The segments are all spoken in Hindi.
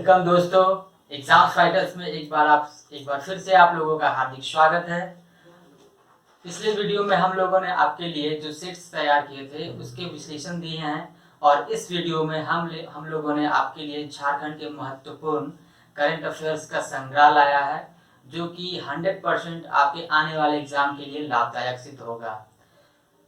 वेलकम दोस्तों, एग्जाम फाइटर्स में एक बार फिर से आप लोगों का हार्दिक स्वागत है। पिछले वीडियो में हम लोगों ने आपके लिए जो सेट्स तैयार किए थे उसके विश्लेषण दिए हैं और इस वीडियो में हम लोगों ने आपके लिए झारखंड के महत्वपूर्ण करंट अफेयर्स का संग्रह लाया है जो कि 100% आपके आने वाले एग्जाम के लिए लाभदायक सिद्ध होगा।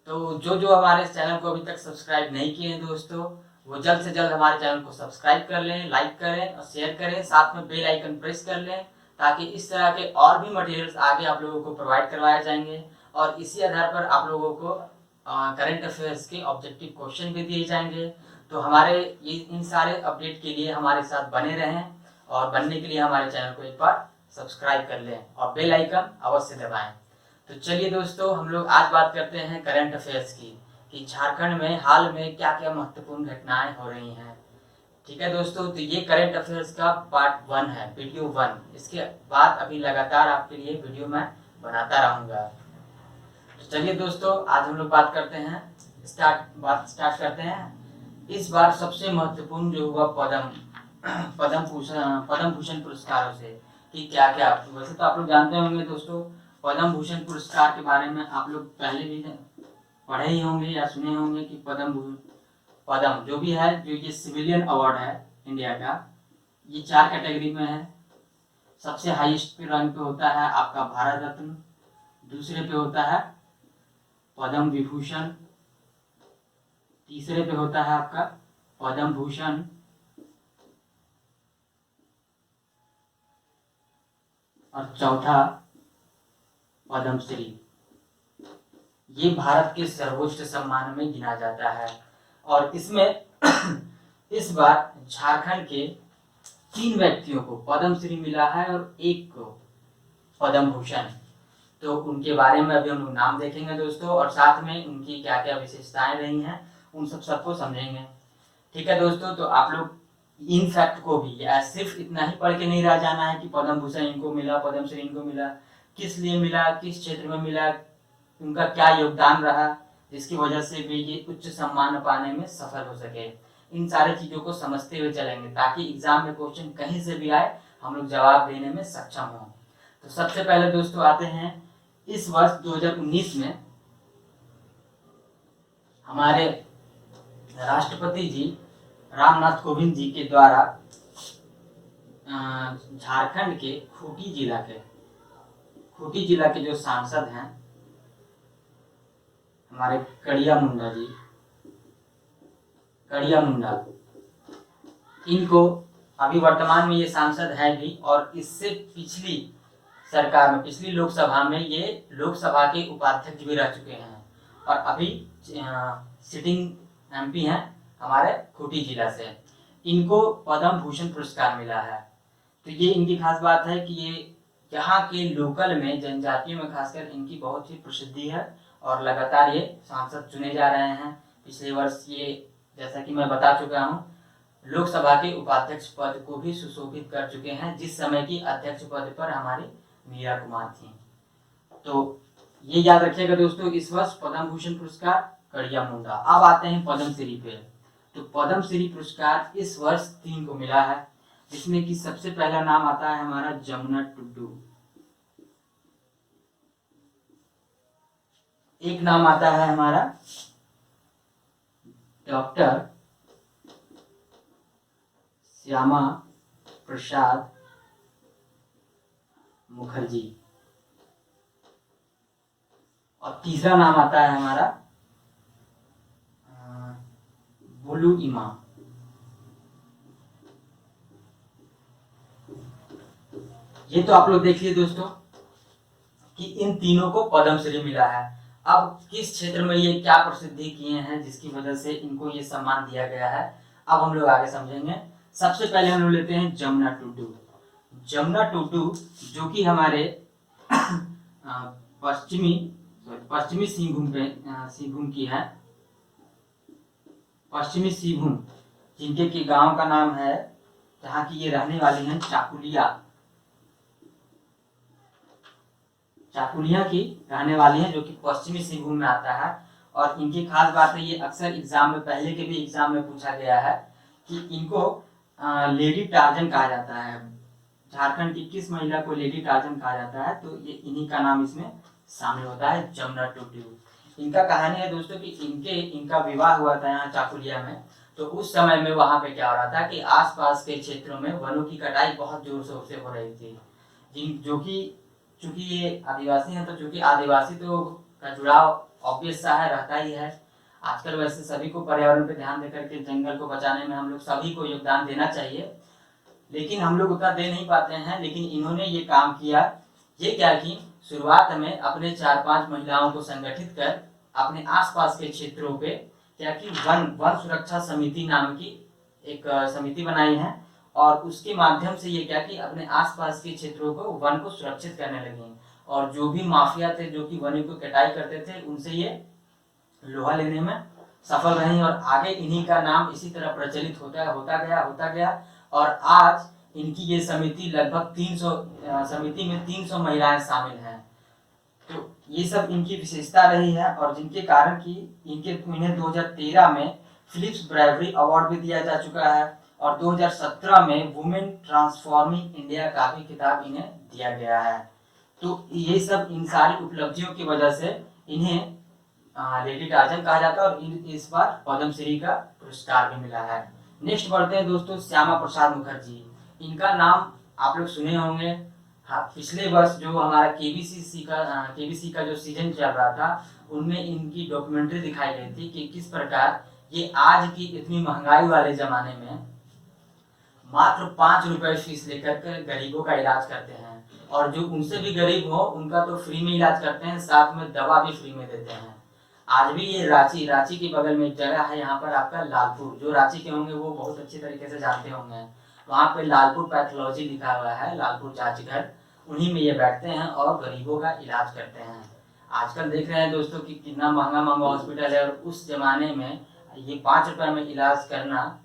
तो जो हमारे चैनल को अभी तक सब्सक्राइब नहीं किए हैं दोस्तों, वो जल्द से जल्द हमारे चैनल को सब्सक्राइब कर लें, लाइक करें और शेयर करें, साथ में बेल आइकन प्रेस कर लें ताकि इस तरह के और भी मटेरियल्स आगे आप लोगों को प्रोवाइड करवाए जाएंगे और इसी आधार पर आप लोगों को करंट अफेयर्स के ऑब्जेक्टिव क्वेश्चन भी दिए जाएंगे। तो हमारे इन सारे अपडेट के लिए हमारे साथ बने रहें और बनने के लिए हमारे चैनल को एक बार सब्सक्राइब कर लें और बेल आइकन अवश्य दबाएं। तो चलिए दोस्तों, हम लोग आज बात करते हैं करंट अफेयर्स की कि झारखंड में हाल में क्या क्या महत्वपूर्ण घटनाएं हो रही हैं। ठीक है दोस्तों, तो ये करंट अफेयर्स का पार्ट 1 है, वीडियो 1। इसके बाद अभी लगातार आपके लिए वीडियो मैं बनाता रहूंगा। तो चलिए दोस्तों, आज हम लोग बात करते हैं, स्टार्ट करते हैं। इस बार सबसे महत्वपूर्ण जो हुआ पद्म भूषण पुरस्कारों से कि क्या क्या। वैसे तो आप लोग जानते होंगे दोस्तों, पद्म भूषण पुरस्कार के बारे में आप लोग पहले भी पढ़े ही होंगे या सुने होंगे कि पद्म जो भी है, जो ये सिविलियन अवार्ड है इंडिया का, ये 4 कैटेगरी में है। सबसे हाईएस्ट रैंक पे होता है आपका भारत रत्न, दूसरे पे होता है पद्म विभूषण, तीसरे पे होता है आपका पद्म भूषण, और चौथा पद्मश्री। ये भारत के सर्वोच्च सम्मान में गिना जाता है और इसमें इस बार झारखंड के 3 व्यक्तियों को पद्मश्री मिला है और 1 को पद्म भूषण। तो उनके बारे में अभी हम लोग नाम देखेंगे दोस्तों और साथ में उनकी क्या क्या विशेषताएं रही हैं उन सबको समझेंगे। ठीक है दोस्तों, तो आप लोग इन फैक्ट को भी सिर्फ इतना ही पढ़ के नहीं रह जाना है कि पद्म भूषण इनको मिला, पद्मश्री इनको मिला, किस लिए मिला, किस क्षेत्र में मिला, उनका क्या योगदान रहा जिसकी वजह से भी ये उच्च सम्मान पाने में सफल हो सके। इन सारी चीजों को समझते हुए चलेंगे ताकि एग्जाम में क्वेश्चन कहीं से भी आए हम लोग जवाब देने में सक्षम हो। तो सबसे पहले दोस्तों आते हैं, इस वर्ष 2019 में हमारे राष्ट्रपति जी रामनाथ कोविंद जी के द्वारा झारखंड के खूंटी जिला के जो सांसद हैं हमारे कड़िया मुंडा, इनको अभी वर्तमान में ये सांसद है भी और इससे पिछली सरकार में, पिछली लोकसभा में ये लोकसभा के उपाध्यक्ष भी रह चुके हैं और अभी सिटिंग एमपी हैं हमारे खूंटी जिला से। इनको पद्म भूषण पुरस्कार मिला है। तो ये इनकी खास बात है कि ये यहाँ के लोकल में जनजातियों में खासकर इनकी बहुत ही प्रसिद्धि है और लगातार ये सांसद चुने जा रहे हैं। पिछले वर्ष ये, जैसा कि मैं बता चुका हूँ, लोकसभा के उपाध्यक्ष पद को भी सुशोभित कर चुके हैं, जिस समय की अध्यक्ष पद पर हमारी मीरा कुमार थी। तो ये याद रखिएगा दोस्तों, इस वर्ष पद्म भूषण पुरस्कार कड़िया मुंडा। अब आते हैं पद्मश्री पे। तो पद्मश्री पुरस्कार इस वर्ष 3 को मिला है, जिसमें कि सबसे पहला नाम आता है हमारा जमुना टुड्डू, एक नाम आता है हमारा डॉक्टर श्यामा प्रसाद मुखर्जी और तीसरा नाम आता है हमारा बुलू इमाम। ये तो आप लोग देखिए दोस्तों कि इन तीनों को पद्मश्री मिला है। अब किस क्षेत्र में ये क्या प्रसिद्धि किए हैं जिसकी वजह से इनको ये सम्मान दिया गया है, अब हम लोग आगे समझेंगे। सबसे पहले हम लोग लेते हैं जमुना टुडू जो कि हमारे पश्चिमी सिंहभूम की है। पश्चिमी सिंहभूम, जिनके की गांव का नाम है, जहाँ की ये रहने वाली हैं चाकुलिया की रहने वाली हैं, जो कि पश्चिमी सिंहभूम में आता है। और इनकी खास बात है, ये अक्सर एग्जाम में, पहले के भी एग्जाम में पूछा गया है कि इनको लेडी टार्जन कहा जाता है। झारखंड की किस महिला को लेडी टार्जन कहा जाता है? तो ये इन्हीं का नाम इसमें शामिल होता है, जमुना टुडू। इनका कहानी है दोस्तों कि इनका विवाह हुआ था यहाँ चाकुलिया में। तो उस समय में वहां पे क्या हो रहा था कि आसपास के क्षेत्रों में वनों की कटाई बहुत जोर शोर से हो रही थी। जो कि चूंकि ये आदिवासी हैं, तो चूंकि आदिवासी तो का जुड़ाव ऑब्वियस सा है, रहता ही है। आजकल वैसे सभी को पर्यावरण पे ध्यान देकर के जंगल को बचाने में हम लोग सभी को योगदान देना चाहिए, लेकिन हम लोग उतना दे नहीं पाते हैं। लेकिन इन्होंने ये काम किया। ये क्या कि शुरुआत में अपने 4-5 महिलाओं को संगठित कर अपने आसपास के क्षेत्रों पे क्या कि वन सुरक्षा समिति नाम की एक समिति बनाई है, और उसके माध्यम से ये क्या कि अपने आसपास के क्षेत्रों को वन को सुरक्षित करने लगी। और जो भी माफिया थे जो कि वन को कटाई करते थे, उनसे ये लोहा लेने में सफल रही, और आगे इन्हीं का नाम इसी तरह प्रचलित होता गया। और आज इनकी ये समिति लगभग 300 समिति में 300 महिलाएं शामिल हैं। तो ये सब इनकी विशेषता रही है, और जिनके कारण कि इन्हें 2013 में फिलिप्स ब्रेवरी अवार्ड भी दिया जा चुका है, और 2017 में वुमेन ट्रांसफॉर्मिंग इंडिया का भी खिताब इन्हें दिया गया है। तो ये सब इन सारी उपलब्धियों की वजह से इन्हें लेडी टार्जन कहा जाता है, और इस बार पद्मश्री का पुरस्कार भी मिला है। नेक्स्ट बढ़ते हैं दोस्तों, श्यामा प्रसाद मुखर्जी। इनका नाम आप लोग सुने होंगे। हाँ, पिछले वर्ष जो हमारा केबीसी का जो सीजन चल रहा था, उनमें इनकी डॉक्यूमेंट्री दिखाई गई थी कि किस प्रकार ये आज की इतनी महंगाई वाले जमाने में मात्र 5 रुपए फीस लेकर के गरीबों का इलाज करते हैं, और जो उनसे भी गरीब हो उनका तो फ्री में इलाज करते हैं, साथ में दवा भी फ्री में देते हैं। आज भी ये रांची के बगल में एक जगह है, यहाँ पर आपका लालपुर, जो रांची के होंगे वो बहुत अच्छी तरीके से जानते होंगे। वहाँ पे लालपुर पैथोलॉजी लिखा हुआ है, लालपुर जांच घर, उन्हीं में ये बैठते हैं और गरीबों का इलाज करते हैं। आजकल देख रहे हैं दोस्तों कि कितना महंगा हॉस्पिटल है, और उस जमाने में ये 5 रुपए में इलाज करना,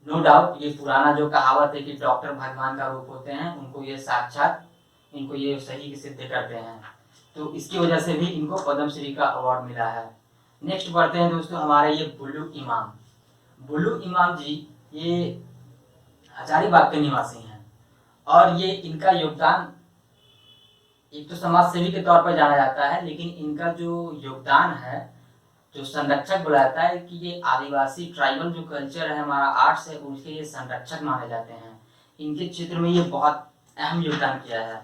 नो डाउट ये पुराना जो कहावत है कि डॉक्टर भगवान का रूप होते हैं, उनको ये साक्षात इनको ये सही सिद्ध करते हैं। तो इसकी वजह से भी इनको पद्मश्री का अवार्ड मिला है। नेक्स्ट बढ़ते हैं दोस्तों, हमारे ये बुल्लू इमाम। बुल्लू इमाम जी ये हजारीबाग के निवासी हैं, और ये इनका योगदान एक तो समाज सेवी के तौर पर जाना जाता है, लेकिन इनका जो योगदान है, जो संरक्षक बुलाता है कि ये आदिवासी ट्राइबल जो कल्चर है, हमारा आर्ट्स है, उसके ये संरक्षक माने जाते हैं। इनके क्षेत्र में ये बहुत अहम योगदान किया है।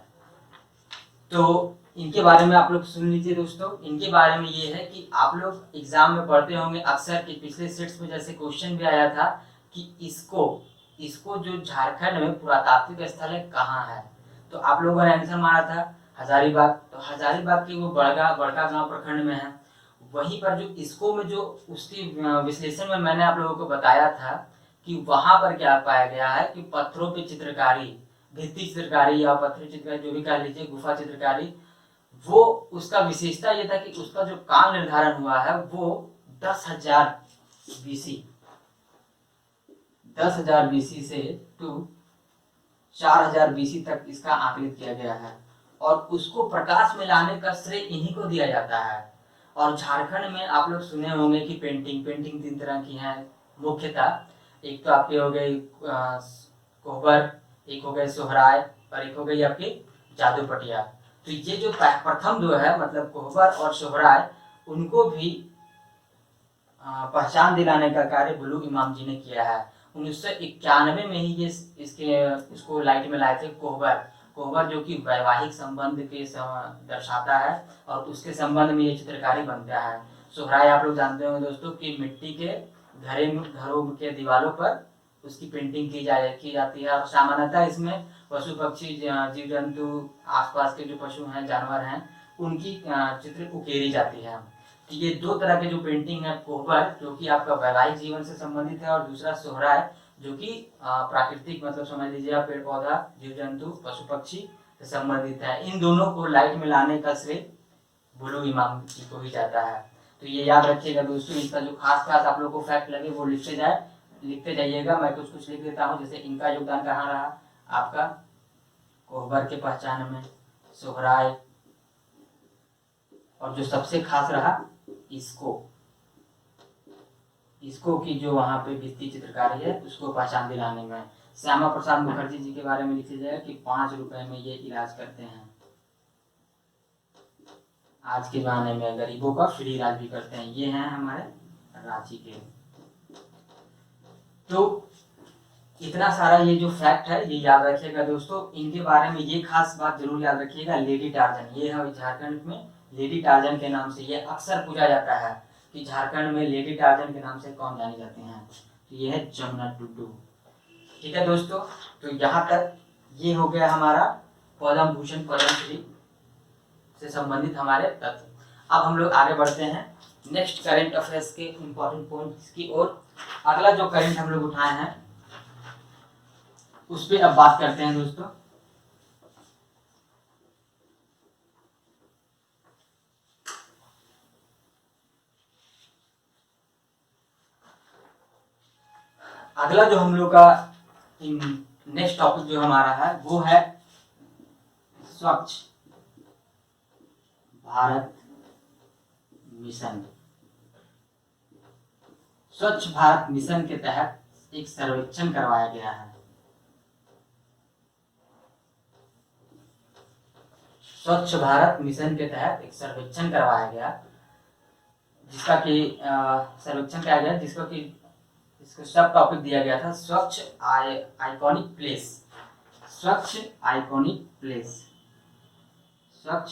तो इनके बारे में आप लोग सुन लीजिए दोस्तों। इनके बारे में ये है कि आप लोग एग्जाम में पढ़ते होंगे अक्सर कि पिछले सेट्स में जैसे क्वेश्चन भी आया था कि इसको जो झारखंड में पुरातात्विक स्थल है कहाँ है, तो आप लोगों ने आंसर मारा था हजारीबाग। तो हजारीबाग की वो बड़का गांव प्रखंड में है। वहीं पर जो इसको में जो उसकी विश्लेषण में मैंने आप लोगों को बताया था कि वहां पर क्या पाया गया है कि पत्थरों पे चित्रकारी, भित्ति चित्रकारी या पत्थर चित्रकारी जो भी कह लीजिए, गुफा चित्रकारी, वो उसका विशेषता ये था कि उसका जो काल निर्धारण हुआ है वो 10,000 बीसी से टू 4,000 बीसी तक इसका आकलित किया गया है, और उसको प्रकाश में लाने का श्रेय इन्हीं को दिया जाता है। और झारखंड में आप लोग सुने होंगे कि पेंटिंग 3 तरह की हैं मुख्यतः। एक तो आपके हो गई कोहबर, एक हो गए सोहराय, और एक हो गई आपकी जादू पटिया। तो ये जो प्रथम दो है, मतलब कोहबर और सोहराय, उनको भी पहचान दिलाने का कार्य बुल्लू इमाम जी ने किया है। 1991 में ही ये इसको लाइट में लाए थे। कोहबर जो कि वैवाहिक संबंध के दर्शाता है, और उसके संबंध में ये चित्रकारी बनता है। सोहराय आप लोग जानते होंगे दोस्तों कि मिट्टी के घरों के दीवारों पर उसकी पेंटिंग की जाती है, और सामान्यतः इसमें पशु पक्षी जीव जंतु आसपास के जो पशु हैं जानवर हैं उनकी चित्र उकेरी जाती है। तो ये 2 तरह के जो पेंटिंग है, कोहबर जो कि आपका वैवाहिक जीवन से संबंधित है, और दूसरा सोहराय जो कि प्राकृतिक, मतलब समझ लीजिए आप पेड़ पौधा जीव जंतु पशु पक्षी से संबंधित है। इन दोनों को लाइट में लाने का श्रेय बुल्लू इमाम जी को ही जाता है। तो ये याद रखिएगा दोस्तों। इसका जो खास आप लोग को फैक्ट लगे वो लिखते जाइएगा। मैं कुछ लिख देता हूँ। जैसे इनका योगदान कहाँ रहा, आपका कोहबर के पहचान में, सोहराय, और जो सबसे खास रहा इसको इसको कि जो वहाँ पे भित्ति चित्रकारी है उसको पहचान दिलाने में। श्यामा प्रसाद मुखर्जी जी के बारे में लिखा जाएगा कि 5 रुपए में ये इलाज करते हैं। आज के जमाने में गरीबों का फ्री इलाज भी करते हैं। ये हैं हमारे रांची के। तो इतना सारा ये जो फैक्ट है ये याद रखिएगा दोस्तों। इनके बारे में ये खास बात जरूर याद रखिएगा, लेडी टार्जन, ये है झारखंड में लेडी टार्जन के नाम से ये अक्सर पूछा जाता है कि झारखंड में लेडी टार्जन के नाम से कौन जाने जाते हैं। तो ये है जमुना टुडू। ठीक है दोस्तों, तो यहाँ तक ये हो गया हमारा पद्म भूषण पद्मश्री से संबंधित हमारे तथ्य। अब हम लोग आगे बढ़ते हैं नेक्स्ट करंट अफेयर्स के इंपॉर्टेंट पॉइंट्स की ओर। अगला जो करंट हम लोग उठाए हैं उस पर अब बात करते हैं दोस्तों। अगला जो हम लोग का नेक्स्ट टॉपिक जो हमारा है वो है स्वच्छ भारत मिशन। स्वच्छ भारत मिशन के तहत एक सर्वेक्षण करवाया गया है। स्वच्छ भारत मिशन के तहत एक सर्वेक्षण करवाया गया, जिसका कि सर्वेक्षण किया गया, जिसको कि इसको सब टॉपिक दिया गया था स्वच्छ आइकॉनिक प्लेस। स्वच्छ आइकॉनिक प्लेस, स्वच्छ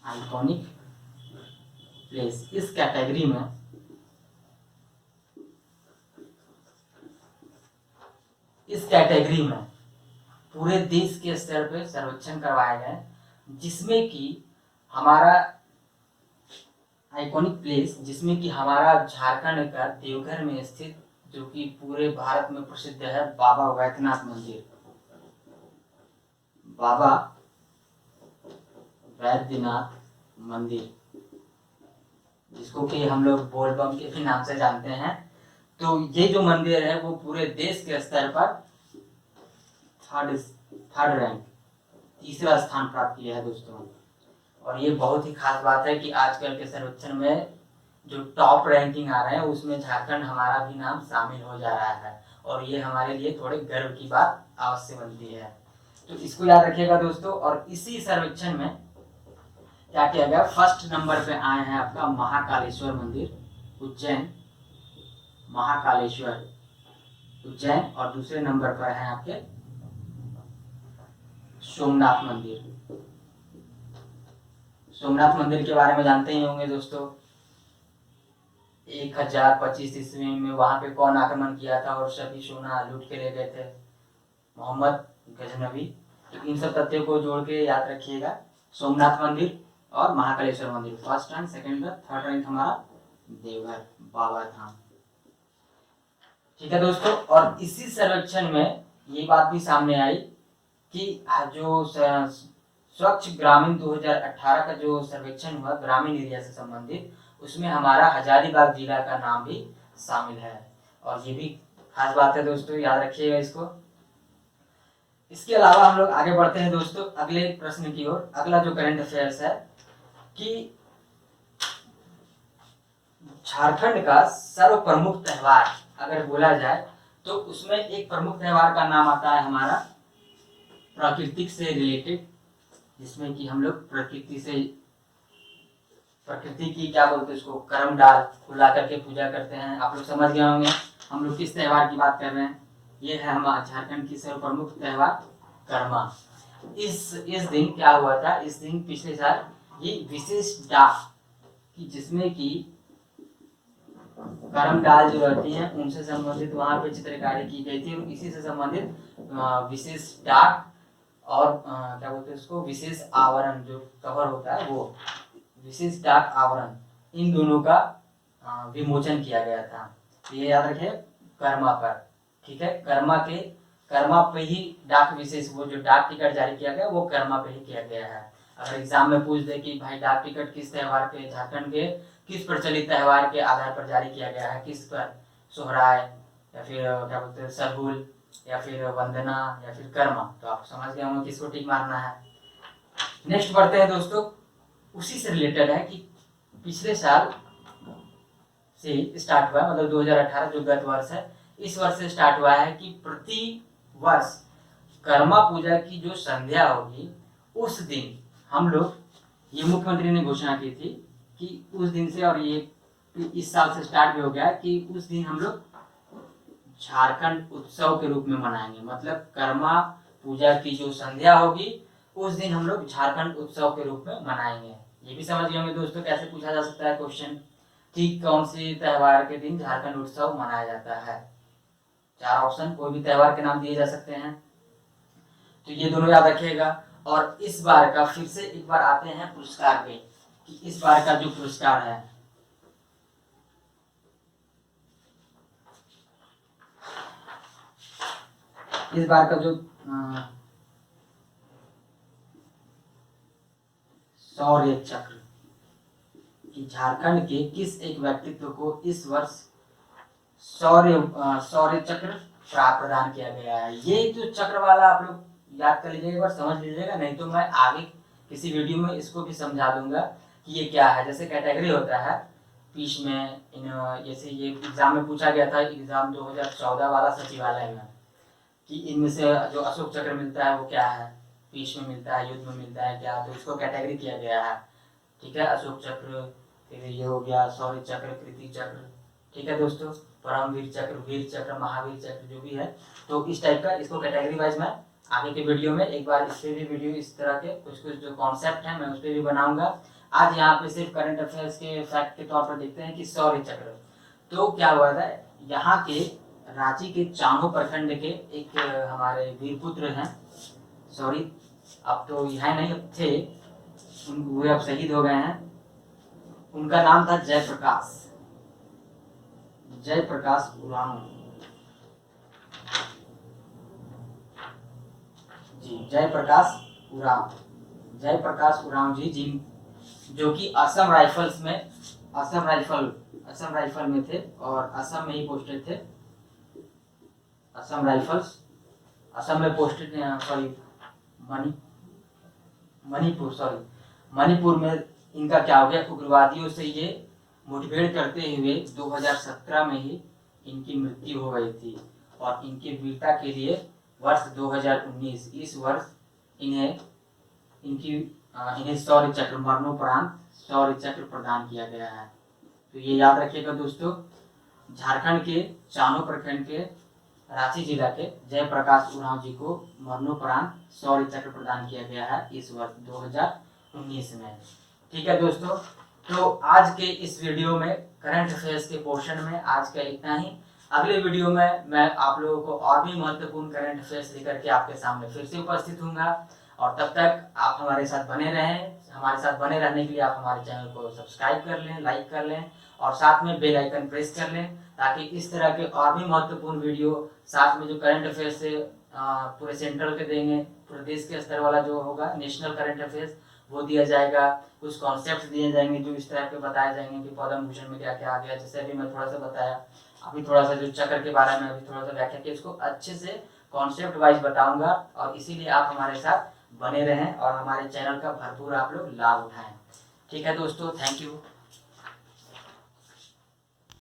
आइकॉनिक प्लेस। इस कैटेगरी में पूरे देश के स्तर पे सर्वेक्षण करवाया गया, जिसमें कि हमारा आइकॉनिक प्लेस, जिसमें कि हमारा झारखंड का देवघर में स्थित, जो कि पूरे भारत में प्रसिद्ध है, बाबा वैद्यनाथ मंदिर। बाबा वैद्यनाथ मंदिर, जिसको कि हम लोग बोलबम के भी नाम से जानते हैं। तो ये जो मंदिर है वो पूरे देश के स्तर पर थर्ड रैंक, तीसरा स्थान प्राप्त किया है दोस्तों। और ये बहुत ही खास बात है कि आजकल के सर्वेक्षण में जो टॉप रैंकिंग आ रहे हैं उसमें झारखंड हमारा भी नाम शामिल हो जा रहा है, और ये हमारे लिए थोड़े गर्व की बात अवश्य बनती है। तो इसको याद रखिएगा दोस्तों। और इसी सर्वेक्षण में क्या किया गया, फर्स्ट नंबर पे आए हैं आपका महाकालेश्वर मंदिर उज्जैन, महाकालेश्वर उज्जैन, और दूसरे नंबर पर है आपके सोमनाथ मंदिर। सोमनाथ मंदिर के बारे में जानते ही होंगे दोस्तों। 1025 ईस्वी में वहां पे कौन आक्रमण किया था और सभी सोना लूट के ले गए थे? मोहम्मद गजनवी। तो इन सब तथ्यों को जोड़ के याद रखिएगा, सोमनाथ मंदिर और महाकालेश्वर मंदिर first rank, second rank, third rank हमारा देवघर बाबा धाम। ठीक है दोस्तों। और इसी सर्वेक्षण में ये बात भी सामने आई कि जो स्वच्छ ग्रामीण 2018 का जो सर्वेक्षण हुआ ग्रामीण एरिया से संबंधित, उसमें हमारा हजारीबाग जिला का नाम भी शामिल है। और ये भी खास बात है दोस्तों, याद रखिएगा इसको। इसके अलावा हम लोग आगे बढ़ते हैं दोस्तों अगले प्रश्न की ओर। अगला जो करंट अफेयर्स है कि झारखंड का सर्व प्रमुख त्योहार अगर बोला जाए तो उसमें एक प्रमुख त्योहार का नाम आता है हमारा प्राकृतिक से रिलेटेड, जिसमें कि हम लोग प्रकृति की क्या बोलते हैं उसको, करम डाल खुला करके पूजा करते हैं। आप लोग समझ गए होंगे हम लोग किस त्योहार की बात कर रहे हैं। ये है हमारा झारखंड की सर्व प्रमुख त्योहार कर्मा। इस दिन क्या हुआ था, इस दिन पिछले साल ये विशेष डाक कि जिसमें कि करम डाल जो रहती हैं उनसे संबंधित वहां पे चित्रकारी की गई थी, और इसी से संबंधित विशेष डाक और क्या बोलते हैं उसको, विशेष आवरण जो कवर होता है वो विशेष डाक आवरण, इन दोनों का विमोचन किया गया था। तो ये याद रखिए कर्मा पर। ठीक है, कर्मा पे ही डाक विशेष, वो जो डाक टिकट जारी किया गया वो कर्मा पे ही किया गया है। अगर एग्जाम में पूछ दे कि भाई डाक टिकट किस त्योहार पे, झारखंड के किस प्रचलित त्योहार के आधार पर जारी किया गया है, किस पर, सोहराय या फिर क्या बोलते हैं सरहुल या फिर वंदना या फिर कर्मा, तो आप समझ गए होंगे किसको टिक मारना है। नेक्स्ट बढ़ते हैं दोस्तों, उसी से रिलेटेड है कि पिछले साल से स्टार्ट हुआ है, मतलब 2018 जो गत वर्ष है, इस वर्ष से स्टार्ट हुआ है कि प्रति वर्ष कर्मा पूजा की जो संध्या होगी उस दिन हम लोग, ये मुख्यमंत्री ने घोषणा की थी कि उस दिन से, और ये इस साल से स्टार्ट भी हो गया कि उस दिन हम लोग झारखंड उत्सव के रूप में मनाएंगे। मतलब कर्मा पूजा की जो संध्या होगी उस दिन हम लोग झारखंड उत्सव के रूप में मनाएंगे। ये भी समझ गए होंगे दोस्तों कैसे पूछा जा सकता है क्वेश्चन, ठीक कौन सी त्योहार के दिन झारखंड उत्सव मनाया जाता है। 4 ऑप्शन, कोई भी त्योहार के नाम दिए जा सकते हैं, तो ये दोनों याद रखिएगा। और इस बार का फिर से एक बार आते हैं पुरस्कार पे, कि इस बार का जो पुरस्कार है, इस बार का जो शौर्य चक्र, कि झारखंड के किस एक व्यक्तित्व को इस वर्ष शौर्य चक्र प्रदान किया गया है। ये जो चक्र वाला आप लोग याद कर लीजिएगा, एक बार समझ लीजिएगा, नहीं तो मैं आगे किसी वीडियो में इसको भी समझा दूंगा कि ये क्या है। जैसे कैटेगरी होता है पीस में, जैसे ये एग्जाम में पूछा गया था, एग्जाम 2014 वाला सचिवालय में, कि इनमें से जो अशोक चक्र मिलता है वो क्या है, पीस में मिलता है, युद्ध में मिलता है क्या, तो इसको कैटेगरी किया गया है। ठीक है, अशोक चक्र, फिर ये हो गया शौर्य चक्र, कृति चक्र, ठीक है दोस्तों, परमवीर चक्र, वीर चक्र, महावीर चक्र, जो भी है, तो इस टाइप का इसको कैटेगरी वाइज मैं आगे के वीडियो में एक बार इस पे भी वीडियो, इस तरह के कुछ कुछ जो कॉन्सेप्ट है मैं उस पर भी बनाऊंगा। आज यहाँ पे सिर्फ करंट अफेयर्स के फैक्ट के तौर पर देखते हैं कि शौर्य चक्र तो क्या हुआ था। यहाँ के रांची के चानो प्रखंड के एक हमारे वीरपुत्र हैं, सॉरी अब तो यहाँ नहीं, अब थे, वे अब शहीद हो गए हैं। उनका नाम था जयप्रकाश उरांव जी, जयप्रकाश उरांव जी, जो कि असम राइफल में थे और असम में ही पोस्टेड थे। असम राइफल्स, असम में पोस्टेड, सॉरी मणिपुर में इनका क्या हो गया, उग्रवादियों से ये मुठभेड़ करते हुए 2017 में ही इनकी मृत्यु हो गई थी। और इनकी वीरता के लिए वर्ष 2019, इस वर्ष इन्हें शौर्य चक्र, मरणोपरांत शौर्य चक्र प्रदान किया गया है। तो ये याद रखिएगा दोस्तों, झारखंड के चानो प्रखंड के रांची जिला के जयप्रकाश उरांव जी को मरणोपरांत शौर्य चक्र प्रदान किया गया है इस वर्ष 2019 में। ठीक है दोस्तों, तो आज के इस वीडियो में करंट अफेयर्स के पोर्शन में आज का इतना ही। अगले वीडियो में मैं आप लोगों को और भी महत्वपूर्ण करंट अफेयर्स लेकर के आपके सामने फिर से उपस्थित हूँगा। और तब तक आप हमारे साथ बने रहें। हमारे साथ बने रहने के लिए आप हमारे चैनल को सब्सक्राइब कर लें, लाइक कर लें और साथ में बेल आइकन प्रेस कर लें, ताकि इस तरह के और भी महत्वपूर्ण वीडियो, साथ में जो करंट अफेयर्स से पूरे सेंट्रल के देंगे, पूरे देश के स्तर वाला जो होगा नेशनल करंट अफेयर्स वो दिया जाएगा। कुछ कॉन्सेप्ट दिए जाएंगे जो इस तरह के बताए जाएंगे कि पद्म भूषण में क्या क्या आ गया। जैसे अभी मैं थोड़ा सा बताया, अभी थोड़ा सा जो चक्र के बारे में अभी थोड़ा सा व्याख्या की, इसको अच्छे से कॉन्सेप्ट वाइज बताऊंगा। और इसीलिए आप हमारे साथ बने रहें और हमारे चैनल का भरपूर आप लोग लाभ उठाएं। ठीक है दोस्तों, थैंक यू।